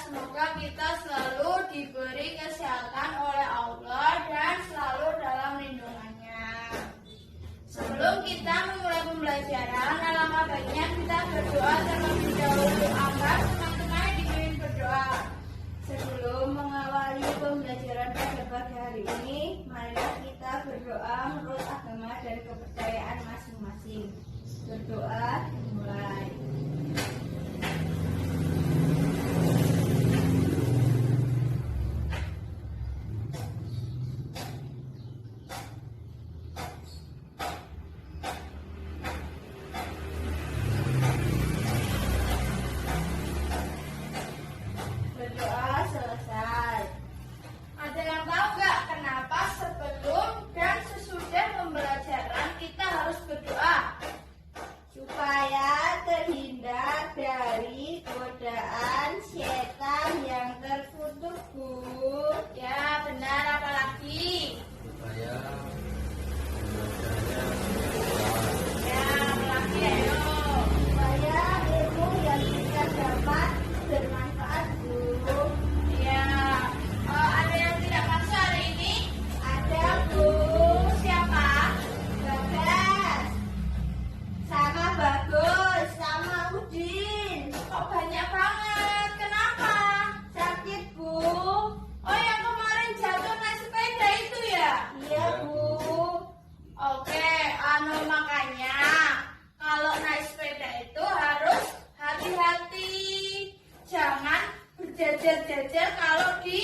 semoga kita selalu diberi kesehatan oleh Allah dan selalu dalam lindungannya. Sebelum kita memulai pembelajaran, alangkah baiknya kita berdoa terlebih dahulu agar teman-teman dipimpin berdoa. Sebelum mengawali pembelajaran pada pagi hari ini, marilah kita berdoa menurut agama dan kepercayaan masing-masing. Berdoa dimulai. Berdoa selesai. Ada yang tahu nggak kenapa sebelum dan sesudah pembelajaran kita harus berdoa? Supaya terhindar dari godaan setan yang terkutuk, Bu. Ya, benar. Apalagi? Supaya Ya, apalagi ayo. Supaya ilmu yang kita dapat bermanfaat, Bu. Ya, ada yang tidak masuk hari ini? Ada, Bu. Siapa? Bagas. Sama Bagus, sama Udin. Kok banyak banget? Kenapa? Sakit, Bu. Oh, yang kemarin jatuh naik sepeda itu ya? Iya, Bu. Oke, makanya kalau naik sepeda itu harus hati-hati. Jangan berjejer-jejer kalau di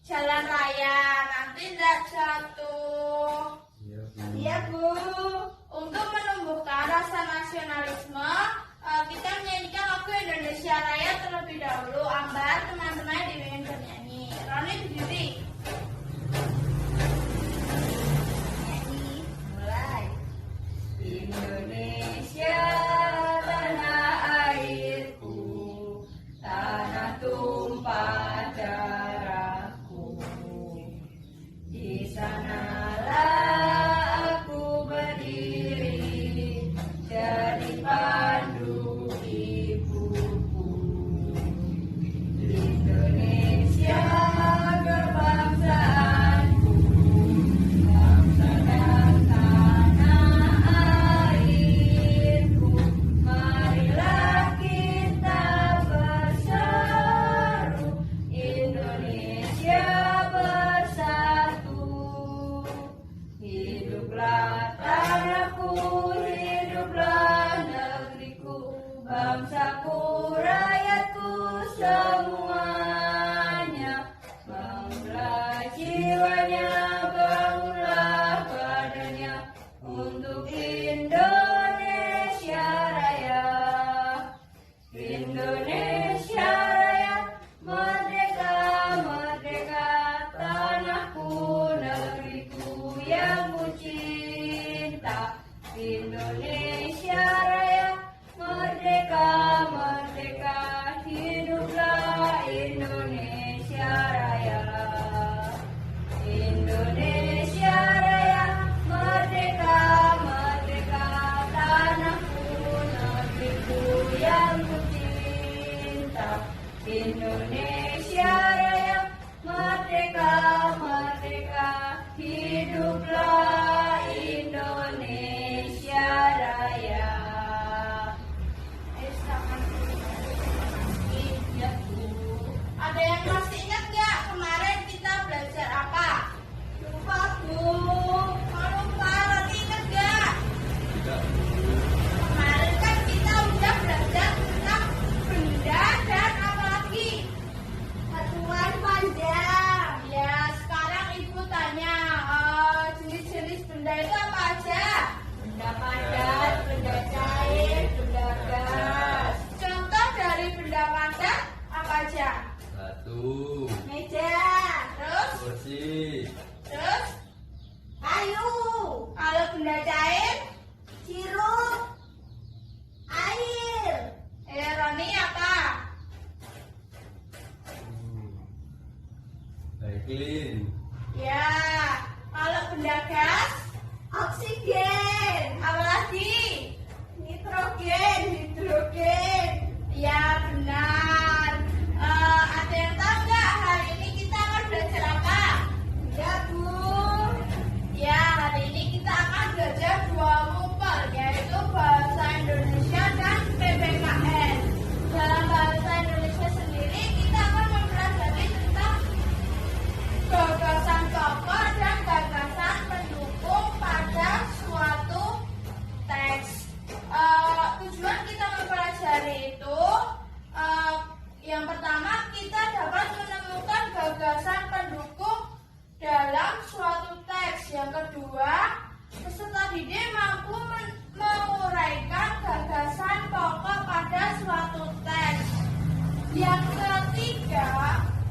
jalan raya, nanti tidak jatuh. Iya, Bu. Untuk menumbuhkan rasa nasionalisme, kita menyanyikan lagu Indonesia Raya terlebih dahulu. Ambar, teman-teman dibimbing bernyanyi. Roni berdiri. Nyanyi, mulai. Indonesia tanah airku, tanah tumpah darahku. Di sanalah aku berdiri, jadi pandu ibuku. Indonesia kebangsaanku, bangsa dan tanah airku. Marilah kita berseru, Indonesia bersatu. Hiduplah tanahku, hiduplah negeriku, bangsaku, rakyatku semuanya. Bangunlah jiwanya, bangunlah badannya untuk Indonesia Raya. Indonesia Raya, merdeka, merdeka, tanahku, negeriku yang ku cinta. Indonesia Raya, merdeka, merdeka, hiduplah Indonesia Raya. Indonesia Raya, merdeka, merdeka, tanahku, negeriku yang ku cinta. Indonesia Raya, merdeka, merdeka, hiduplah Indonesia Raya. Ada yang masih ingat nggak kemarin kita belajar apa? Lupa, Bu. Kalau lupa, Roni ingat nggak? Kemarin kan kita udah belajar tentang benda dan apa lagi? Satuan panjang. Ya, sekarang Ibu tanya, jenis-jenis benda itu apa aja? Benda padat, benda cair, benda gas. Contoh dari benda padat apa aja? batu, Meja, terus kursi, kayu. Kalau benda cair, sirup, air. Roni apa? baiklin, Ya. Kalau benda gas, oksigen. Apa lagi? Nitrogen, hidrogen. Ya, benar. pertama kita dapat menemukan gagasan pendukung dalam suatu teks. Yang kedua, peserta didik mampu menguraikan gagasan pokok pada suatu teks. Yang ketiga,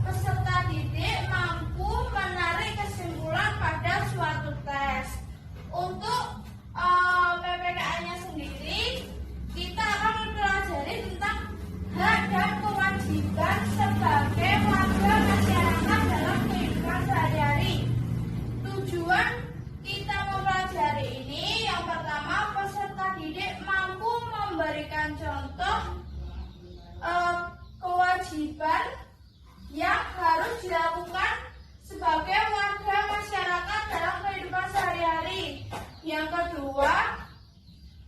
peserta didik mampu menarik kesimpulan pada suatu teks. Untuk PPKN-nya sendiri, kita akan mempelajari tentang hak dan kewajiban sebagai warga masyarakat dalam kehidupan sehari-hari. Tujuan kita mempelajari ini, yang pertama, peserta didik mampu memberikan contoh kewajiban yang harus dilakukan sebagai warga masyarakat dalam kehidupan sehari-hari. Yang kedua,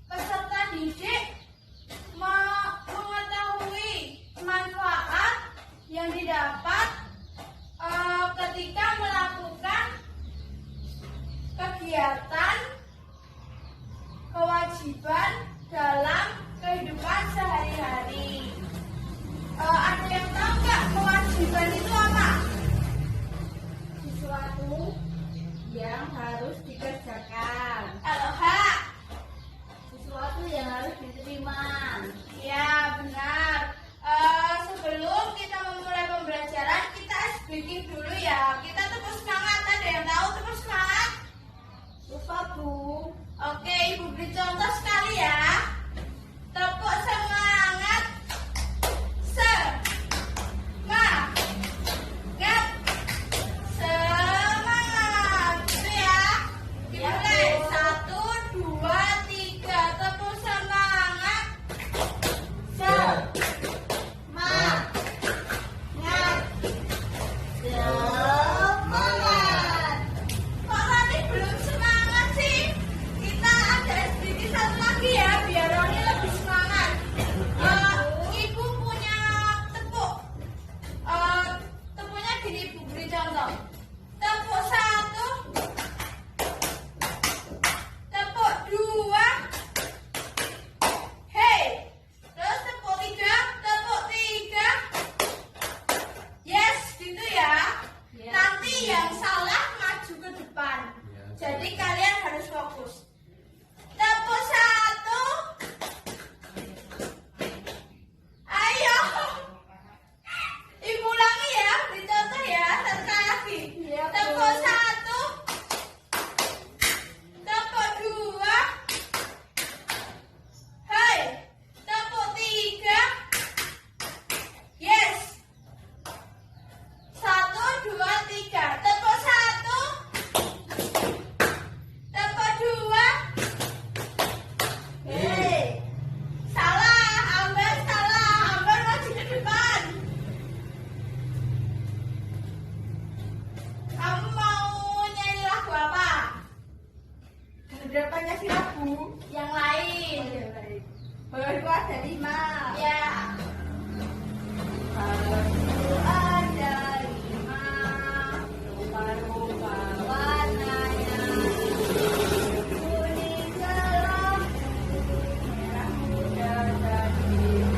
peserta didik mengetahui manfaat yang didapat ketika melakukan kegiatan kewajiban dalam kehidupan sehari-hari. Ada yang tahu nggak kewajiban itu apa? Sesuatu yang harus dikerjakan, Hak. sesuatu yang harus diterima. Ya, benar. Sebelum kita memulai pembelajaran, kita ice breaking dulu ya. Kita tepuk semangat. Ada yang tahu tepuk semangat? Lupa Bu. Oke, Ibu beri contoh sekali ya. Tepuk semangat. Semangat. Itu ya. Dimulai. 1, 2, 3. Tepuk semangat. Semangat. Semangat. Kok tadi belum semangat sih? Kita ada sedikit satu lagi ya, biar Roni lebih semangat. Ibu punya tepuk. Tepuknya gini, Ibu beri contoh. Tepuk 1, tepuk 2, hey. Terus tepuk 3, tepuk 3. Yes, gitu ya. Ya. Nanti yang salah maju ke depan. Ya. Jadi kalian harus fokus. Tepuk 1. Ayo. Ibu ulangi ya, beri contoh ya, satu kali lagi. Iya, Bu. Tepuk 1. Tepuk 2. Hai. Tepuk 3. Yes. 1, 2, 3. Tepuk 1. Tepuk 2. Hei. Salah, Amber salah. Amber maju ke depan. Kamu mau nyanyi lagu apa? Sudah Pancasila Bu. Yang lain. Baru ada 5. Ya. Baru ada 5. Rupa-rupa warnanya. Kuning gelap, merah muda dan biru.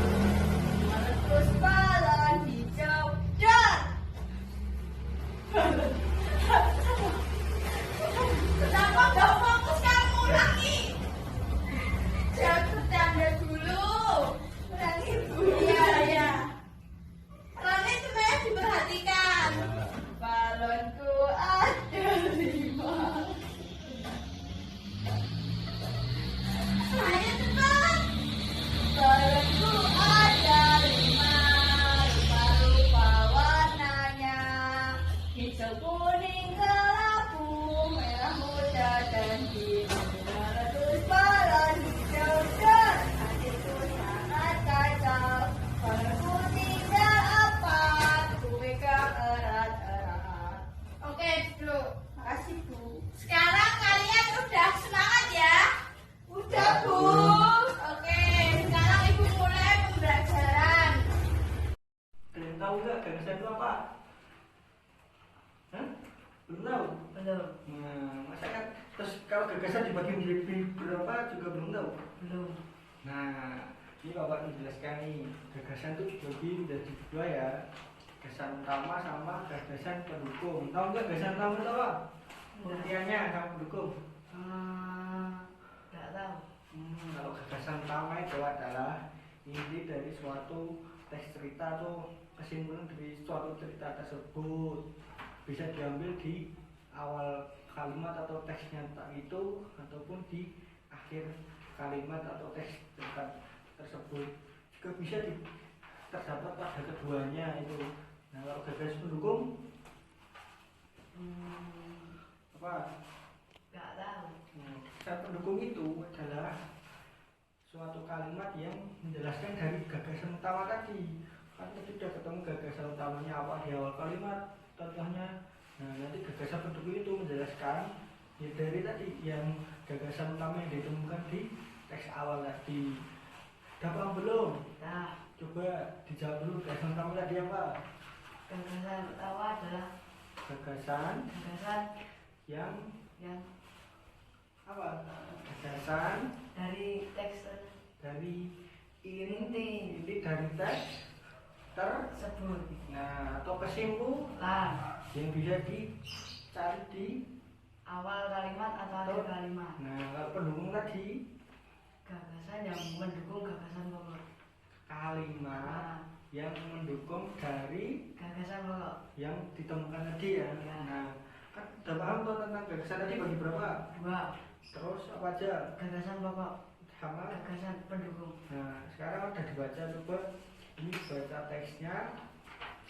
Meletus balon hijau. Dot. Kenapa nggak fokus kamu ulangi? Jangan bercanda dulu. Ulangi Bu. Iya, iya. Rani sebenarnya diperhatikan. Balonku ada 5. Ayo cepat. Balonku ada 5. Rupa-rupa warnanya. Hijau, kuning, kelabu, merah muda dan biru. Meletus balon hijau dan hatiku sangat kacau. Balonku tidak apa, ku pegang erat-erat. Oke, dulu. Makasih Bu. Sekarang kalian udah semangat ya? Udah Bu. Oke, sekarang Ibu mulai pembelajaran. Kalian tahu nggak gagasan itu apa? Hah? Belum tahu? Belum. Nah, masa kan terus kalau gagasan dibagi menjadi berapa juga belum tahu? Belum. Nah, Ini Bapak menjelaskan nih, gagasan itu dibagi menjadi dua ya. Gagasan utama sama gagasan pendukung. Tahu nggak gagasan utama itu apa? Pengertiannya sama pendukung. Nggak tahu. Kalau gagasan utama itu adalah inti dari suatu teks cerita atau kesimpulan dari suatu cerita tersebut. Bisa diambil di awal kalimat atau teksnya itu ataupun di akhir kalimat atau teks cerita tersebut. Juga bisa terdapat pada keduanya itu. Nah, kalau gagasan pendukung apa? Nggak tahu. Gagasan pendukung itu adalah suatu kalimat yang menjelaskan dari gagasan utama tadi. Kan tadi sudah ketemu gagasan utamanya apa di awal kalimat contohnya. Nah, nanti gagasan pendukung itu menjelaskan ya dari tadi yang gagasan utama yang ditemukan di teks awal tadi. Udah paham belum? Nah, Coba dijawab dulu, gagasan utama tadi apa? gagasan utama adalah Gagasan gagasan yang yang apa? Gagasan dari teks dari Inti. inti dari teks tersebut. nah atau kesimpulan yang bisa dicari di Awal kalimat atau akhir kalimat. nah kalau pendukung tadi Gagasan yang mendukung gagasan pokok. kalimat Nah, yang mendukung dari gagasan pokok yang ditemukan tadi ya. Ya. Nah kan udah paham tuh tentang gagasan tadi bagi berapa? 2. Terus apa aja? Gagasan pokok, Sama. gagasan pendukung. Nah sekarang udah dibaca, coba ini baca teksnya,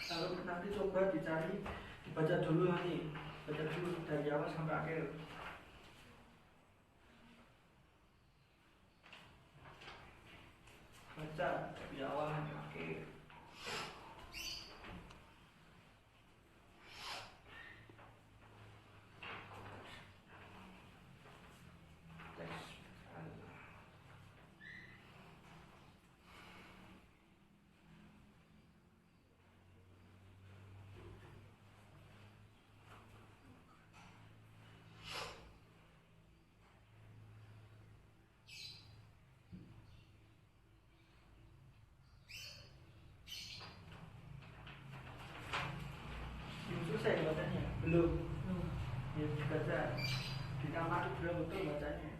lalu nanti coba dicari, dibaca dulu nanti, baca dulu dari awal sampai akhir. Baca dari awal sampai akhir. Teks. Belum selesai bacanya? Belum. Ya dibaca. Di kamar itu belum betul bacanya.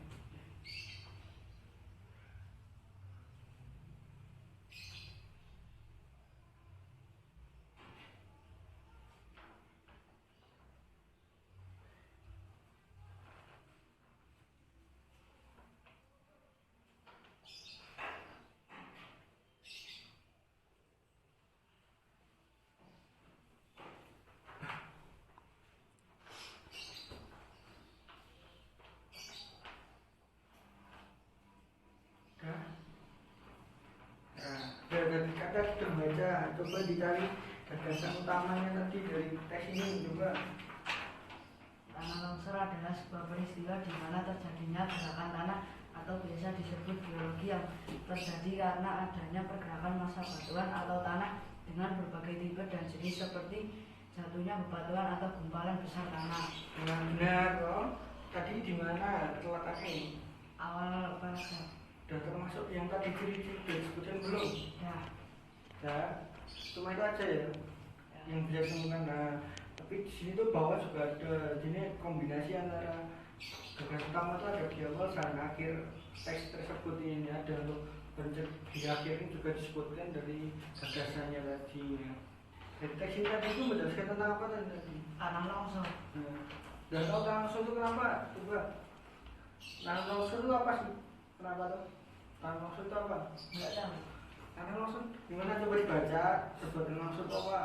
Dari kata sudah baca, coba dicari gagasan utamanya tadi dari teks ini coba. Tanah longsor adalah sebuah peristiwa di mana terjadinya gerakan tanah atau biasa disebut geologi yang terjadi karena adanya pergerakan massa batuan atau tanah dengan berbagai tipe dan jenis seperti jatuhnya bebatuan atau gumpalan besar tanah. Nah, benar toh. Tadi di mana terletaknya? Awal paragraf. Sudah termasuk yang tadi ciri-ciri disebutkan belum? Ya, Ya, cuma itu aja ya yang bisa ditemukan. Nah, tapi di sini tuh bawah juga ada ini kombinasi antara gagasan utama itu ada di awal dan akhir teks tersebut. Ini ada untuk di akhir ini juga disebutkan dari gagasannya tadi. Dari teks ini tadi itu menjelaskan tentang apa tadi? tanah longsor. Nah, dan tahu tanah longsor itu kenapa? Coba. Tanah longsor itu apa sih? Kenapa tuh? Tanah longsor itu apa? Nggak tahu. Tanah longsor gimana, coba dibaca? Sebutan longsor itu apa?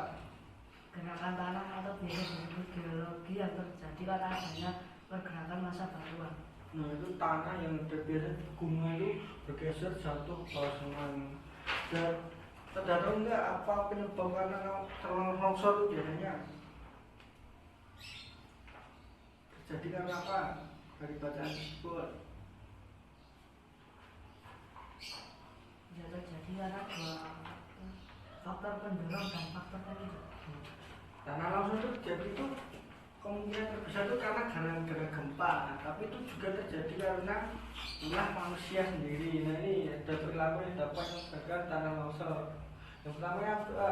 Gerakan tanah atau biasa disebut geologi yang terjadi karena adanya pergerakan massa batuan. Nah itu tanah yang biasa di gunung itu bergeser jatuh ke bawah sungai. Dan saudara tahu nggak apa penyebab karena longsor itu biasanya terjadi karena apa? Dari bacaan tersebut. Bisa terjadi karena dua faktor pendorong dan faktor pemicu. Tanah longsor itu jadi itu kemungkinan terbesar itu karena gara-gara gempa, tapi itu juga terjadi karena ulah manusia sendiri. Nah ini ada perilaku yang dapat menyebabkan tanah longsor. Yang pertama yang apa?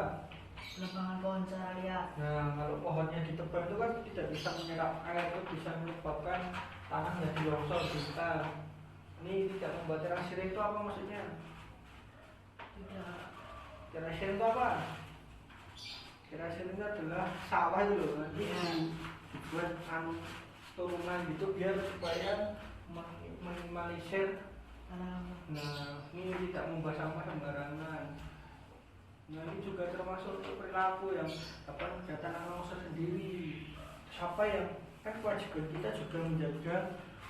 Penebangan pohon secara liar. Nah kalau pohonnya ditebang itu kan tidak bisa menyerap air, itu bisa menyebabkan tanah jadi longsor kita. Ini tidak membuat terasir itu apa maksudnya? Tidak. Terasir itu apa? Terasir itu adalah sawah itu loh, nanti dibuat turunan gitu biar supaya minimalisir. Tanah. Nah ini tidak membuat sampah sembarangan. Nah ini juga termasuk untuk perilaku yang dapat menjaga tanah longsor sendiri. Siapa yang kan kewajiban kita juga menjaga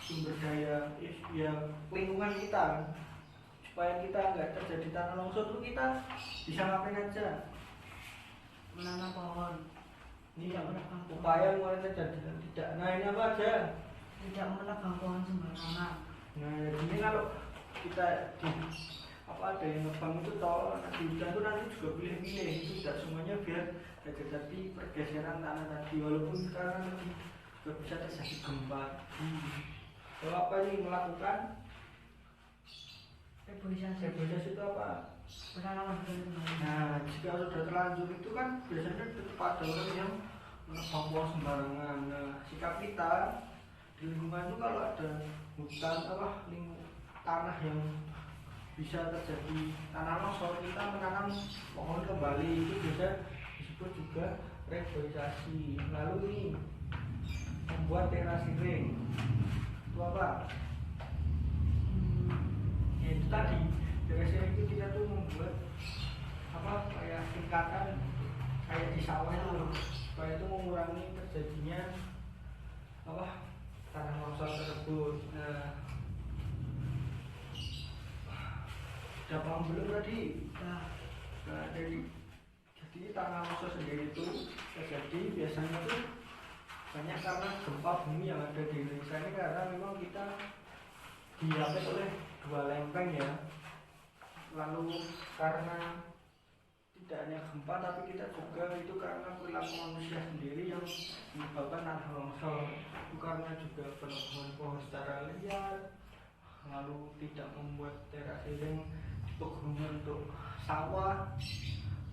sumber daya ya lingkungan kita supaya kita nggak terjadi tanah longsor itu kita bisa ngapain aja? Menanam pohon. Ini Tidak menebang pohon. upaya mulai terjadi dan tidak. Nah ini apa aja? Tidak menebang pohon sembarangan. Nah jadi kalau kita di apa ada yang nebang itu toh nanti hujan itu nanti juga pilih-pilih, itu tidak semuanya biar tidak terjadi pergeseran tanah tadi, walaupun sekarang juga bisa terjadi gempa. Kalau apa ini melakukan reboisasi itu apa? Penanaman hutan kembali. Nah jika sudah terlanjur itu kan biasanya tetap ada orang yang menebang pohon sembarangan. Nah sikap kita di lingkungan itu kalau ada hutan apa tanah yang bisa terjadi tanah longsor, kita menanam pohon kembali, itu bisa disebut juga reboisasi. Lalu ini membuat terasering itu apa? Ya itu tadi terasering itu kita tuh membuat apa kayak tingkatan kayak di sawah itu loh, supaya itu mengurangi terjadinya apa tanah longsor tersebut. Nah udah paham belum tadi? Nah jadi tanah longsor sendiri itu terjadi biasanya tuh banyak karena gempa bumi yang ada di Indonesia ini, karena memang kita diapit oleh dua lempeng ya. Lalu karena tidak hanya gempa tapi kita juga itu karena perilaku manusia sendiri yang menyebabkan tanah longsor. Itu karena juga penebangan pohon secara liar, lalu tidak membuat terasering pegunungan untuk sawah,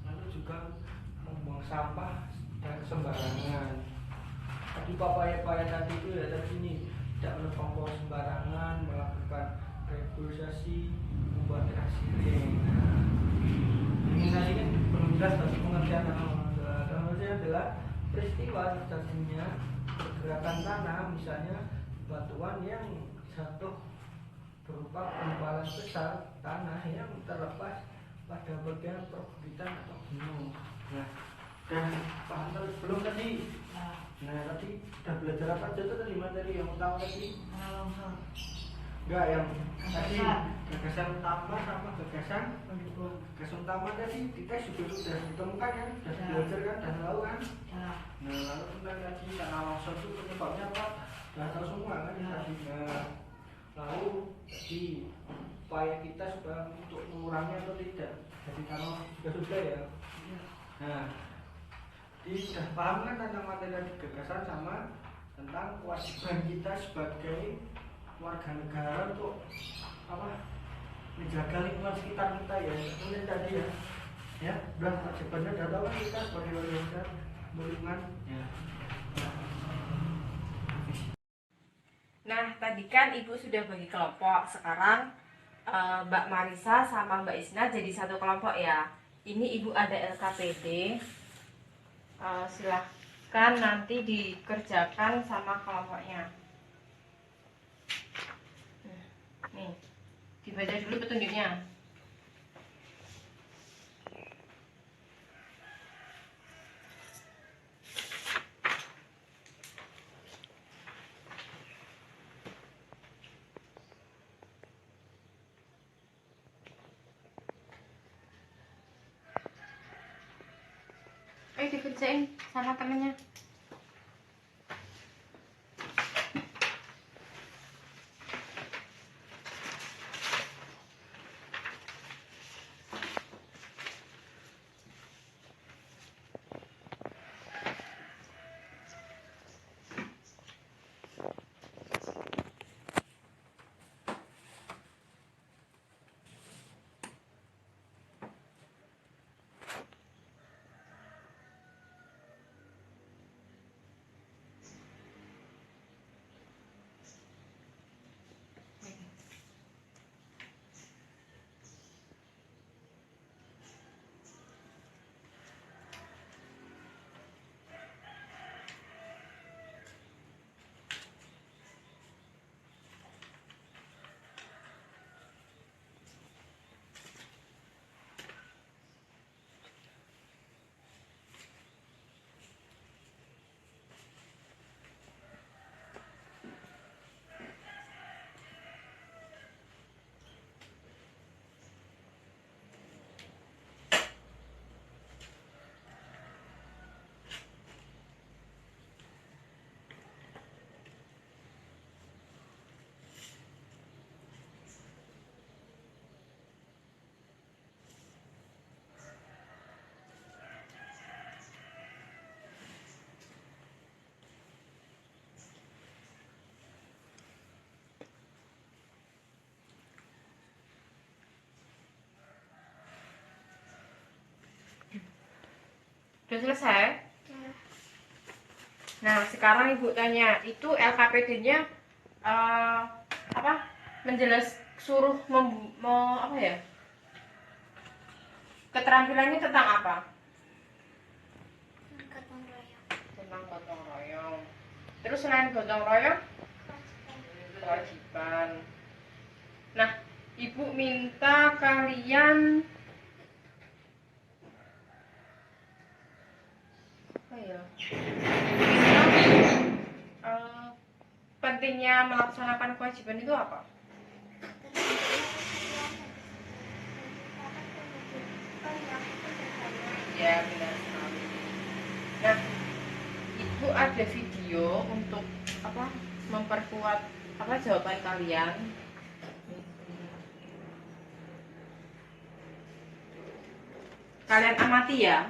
lalu juga membuang sampah dan sembarangan. Tadi upaya tadi itu ya tadi ini tidak menebang pohon sembarangan, melakukan reboisasi, membuat terasering. Ini tadi kan belum jelas tadi pengertian tanah longsor. Tanah longsor adalah peristiwa terjadinya pergerakan tanah, misalnya batuan yang jatuh berupa gumpalan besar tanah yang terlepas pada bagian perbukitan atau gunung. Nah, dan paham belum tadi? Nah, tadi udah belajar apa aja tuh tadi materi yang utama tadi? Tanah longsor. Enggak, yang tadi gagasan utama sama gagasan Pendukung. gagasan utama tadi di tes juga sudah ditemukan kan, sudah belajar kan, dan tahu kan? Ya. Nah, lalu tentang tadi tanah longsor itu penyebabnya apa? Sudah tahu semua kan tadi. Nah, lalu jadi upaya kita supaya untuk mengurangi atau tidak jadi tanah juga sudah ya. Nah, jadi sudah paham kan tentang materi gagasan sama tentang kewajiban kita sebagai warga negara untuk apa menjaga lingkungan sekitar kita ya. Kemudian tadi ya udah kewajibannya udah tahu kan kita sebagai warga negara lingkungan ya. Nah, tadi kan Ibu sudah bagi kelompok. Sekarang Mbak Marisa sama Mbak Isna jadi satu kelompok ya. Ini Ibu ada LKPD. Silahkan nanti dikerjakan sama kelompoknya. Nih, dibaca dulu petunjuknya. Ayo dikerjain sama temennya. Udah selesai? Nah, sekarang Ibu tanya, itu LKPD-nya apa? Suruh apa ya? Keterampilannya tentang apa? Gotong royong. Tentang gotong royong. Terus selain gotong royong, kewajiban. Nah, Ibu minta kalian apa ya? Pentingnya melaksanakan kewajiban itu apa? Ya, benar sekali. Nah, Ibu ada video untuk apa? Memperkuat apa jawaban kalian. Kalian amati ya.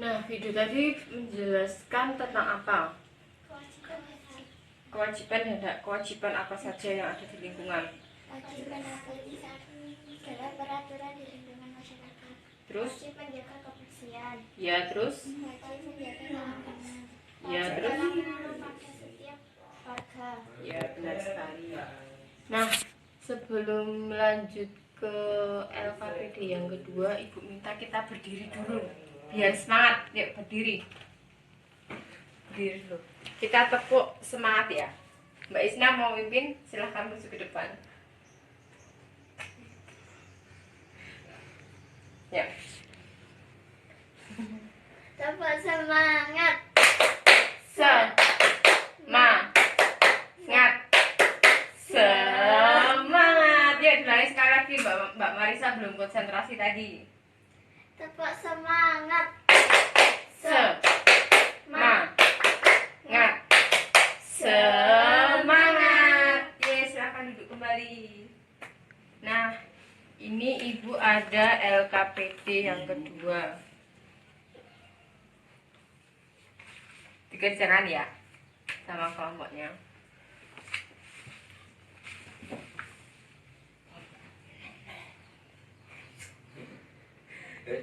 Nah, video tadi menjelaskan tentang apa? Kewajiban apa saja yang ada di lingkungan. Kewajiban adalah peraturan di lingkungan masyarakat. Terus? Wajib menjaga kebersihan. Ya, terus? Wajib menjaga keamanan. Ya, terus? Pada setiap warga. Ya, benar sekali. Nah, sebelum lanjut ke LKPD yang kedua, Ibu minta kita berdiri dulu. Biar semangat, yuk berdiri. Berdiri dulu. Kita tepuk semangat ya. Mbak Isna mau mimpin, silahkan maju ke depan. Ya. Tepuk semangat. Semangat. Semangat. Ya, diulangi sekali lagi Mbak Marisa belum konsentrasi tadi. Tepuk semangat. Semangat. Semangat. Ya, silakan duduk kembali. Nah, ini Ibu ada LKPD yang kedua. Dikerjakan ya sama kelompoknya.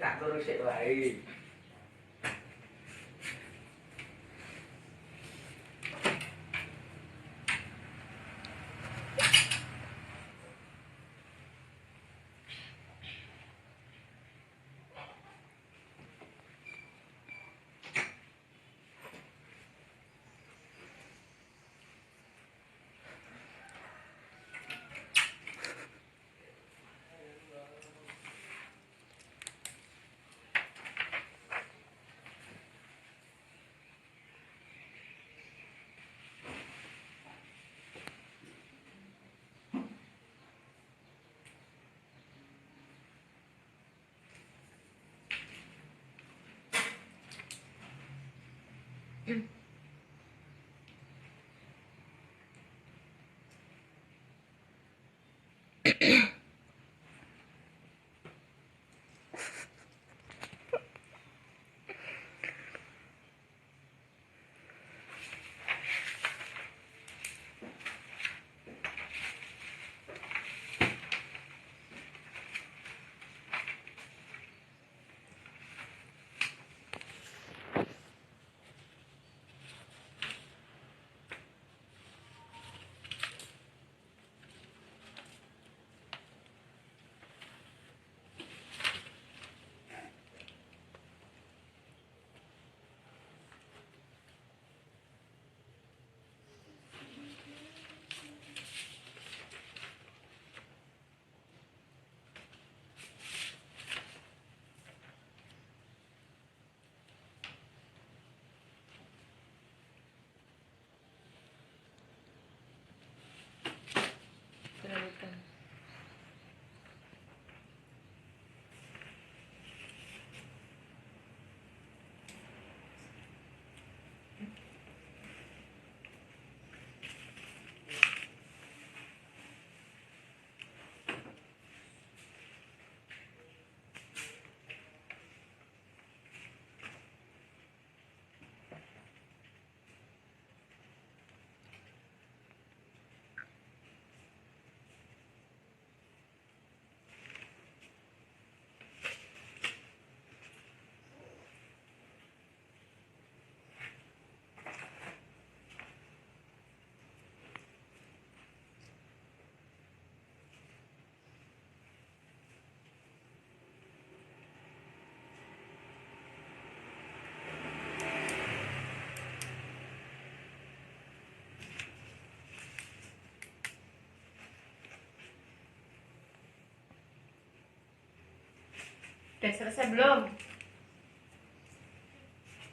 Tak terus sik wae. Lanjutkan. Udah selesai belum?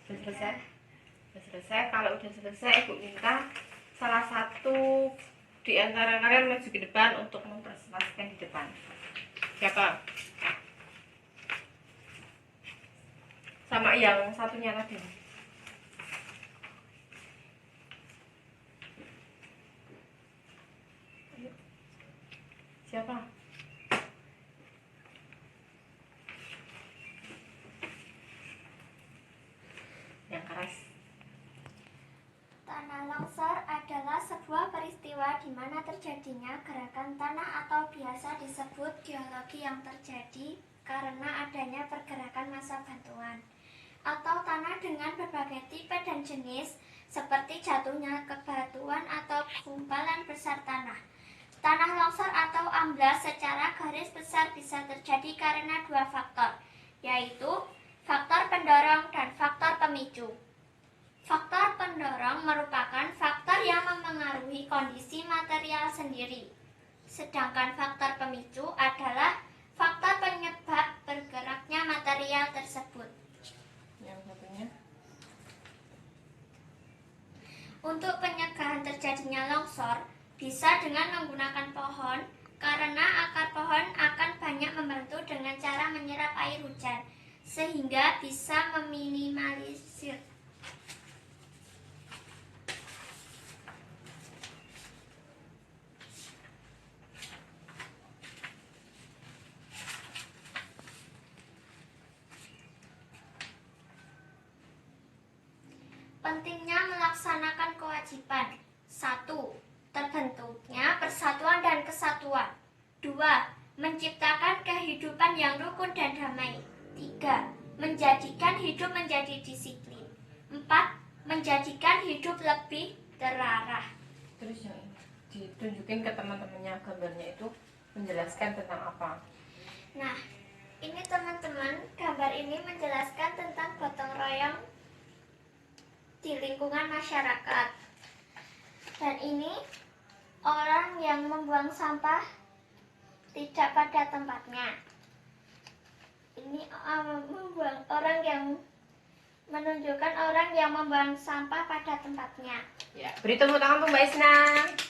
Udah selesai? Udah selesai. Kalau udah selesai, Ibu minta salah satu di antara kalian maju ke depan untuk mempresentasikan di depan. Siapa? Sama yang satunya tadi. Ayo. Siapa? Yang keras. Tanah longsor adalah sebuah peristiwa di mana terjadinya gerakan tanah atau biasa disebut geologi yang terjadi karena adanya pergerakan massa bantuan atau tanah dengan berbagai tipe dan jenis seperti jatuhnya kebatuan atau gumpalan besar tanah. Tanah longsor atau amblas secara garis besar bisa terjadi karena dua faktor, yaitu faktor pendorong dan faktor pemicu. Faktor pendorong merupakan faktor yang memengaruhi kondisi material sendiri, sedangkan faktor pemicu adalah faktor penyebab bergeraknya material tersebut. Yang satunya. Untuk pencegahan terjadinya longsor bisa dengan menggunakan pohon, karena akar pohon akan banyak membantu dengan cara menyerap air hujan, sehingga bisa meminimalisir pentingnya melaksanakan kewajiban. 1. Terbentuknya persatuan dan kesatuan. 2. Menciptakan kehidupan yang rukun dan damai. 3. Menjadikan hidup menjadi disiplin. 4. Menjadikan hidup lebih terarah. Terus yang ditunjukin ke teman-temannya, gambarnya itu menjelaskan tentang apa? Nah, ini teman-teman, gambar ini menjelaskan tentang gotong royong di lingkungan masyarakat. Dan ini orang yang membuang sampah tidak pada tempatnya. Ini menunjukkan orang yang membuang sampah pada tempatnya. Ya, beri tepuk tangan untuk Mbak Isna.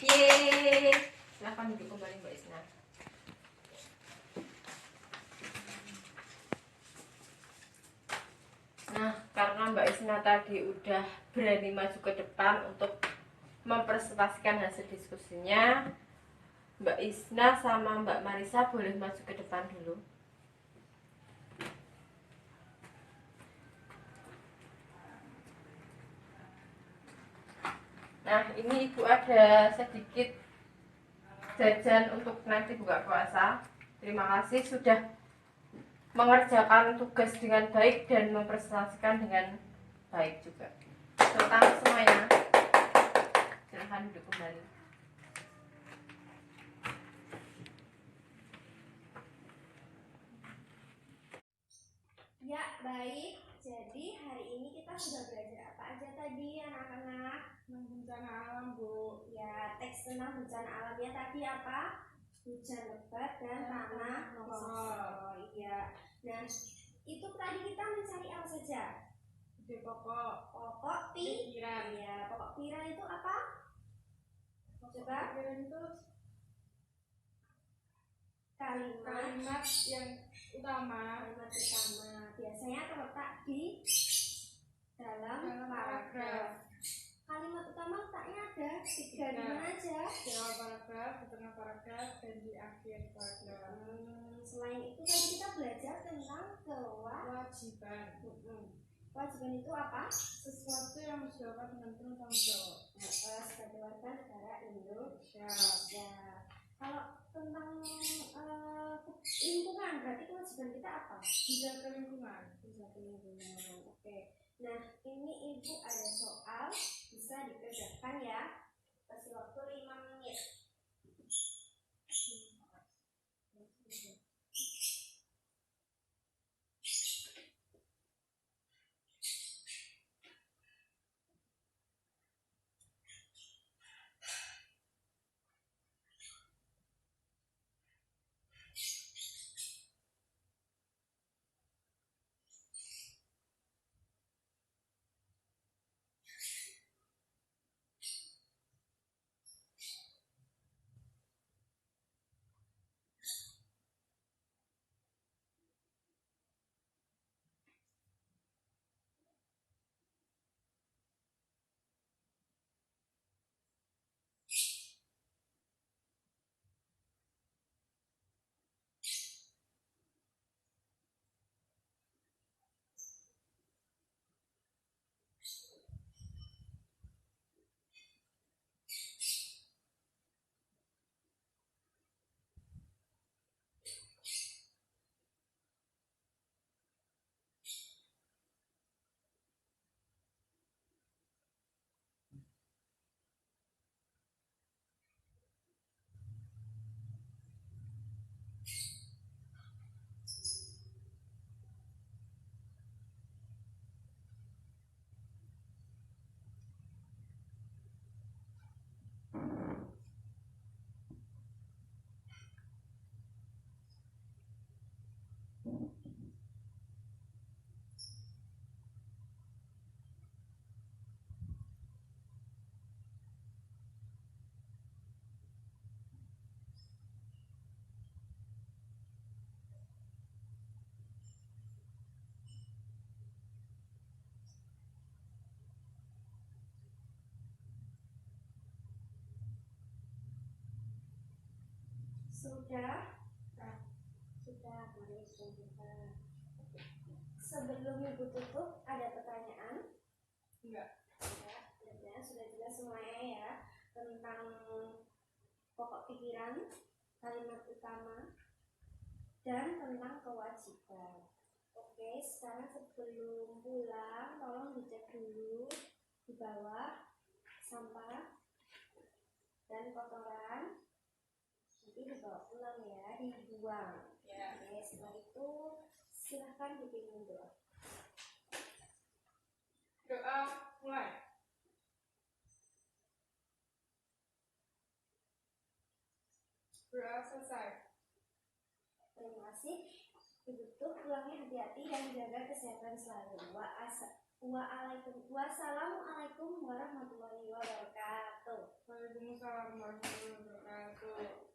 Yeay. Silahkan duduk kembali Mbak Isna. Nah, karena Mbak Isna Isna tadi udah berani maju ke depan untuk mempresentasikan hasil diskusinya, Mbak Isna sama Mbak Marisa boleh maju ke depan dulu. Nah, ini Ibu ada sedikit jajan untuk nanti buka puasa. Terima kasih sudah mengerjakan tugas dengan baik dan mempresentasikan dengan baik juga. Tepuk tangan semuanya. Silahkan duduk kembali. Ya, baik. Jadi hari ini kita sudah belajar apa aja tadi anak-anak? Bencana alam, Bu. Ya, teks tentang bencana alamnya tadi apa? Hujan lebat dan tanah longsor. Iya. Nah, itu tadi kita mencari apa saja? Ide pokok. Pokok Pikiran. Iya, pokok pikiran itu apa? Coba Pikiran itu kalimat yang utama. kalimat utama. Biasanya terletak di dalam paragraf. Kalimat utama letaknya ada tiga di mana aja? Di awal paragraf, di tengah paragraf, dan di akhir paragraf. Selain itu tadi kita belajar tentang Kewajiban. kewajiban itu apa? Sesuatu yang harus dilakukan dengan penuh tanggung jawab. Sebagai warga negara Indonesia. Ya. Ya. Kalau tentang lingkungan berarti kewajiban kita apa? Menjaga lingkungan. Menjaga lingkungan. Oke. Nah, ini Ibu ada soal bisa dikerjakan ya. Kasih waktu 5 menit. Sudah? Sudah, mari kita. Sebelum Ibu tutup, ada pertanyaan? Enggak. Ya, sudah jelas semuanya ya tentang pokok pikiran, kalimat utama, dan tentang kewajiban. Oke, sekarang sebelum pulang, tolong dicek dulu di bawah sampah dan kotoran. Nanti dibawa pulang ya, dibuang. Ya. Oke, setelah itu silahkan dipimpin doa. Doa mulai. Doa selesai. Terima kasih. Ibu tuh pulangnya hati-hati dan jaga kesehatan selalu. Wassalamualaikum warahmatullahi wabarakatuh. Waalaikumsalam warahmatullahi wabarakatuh.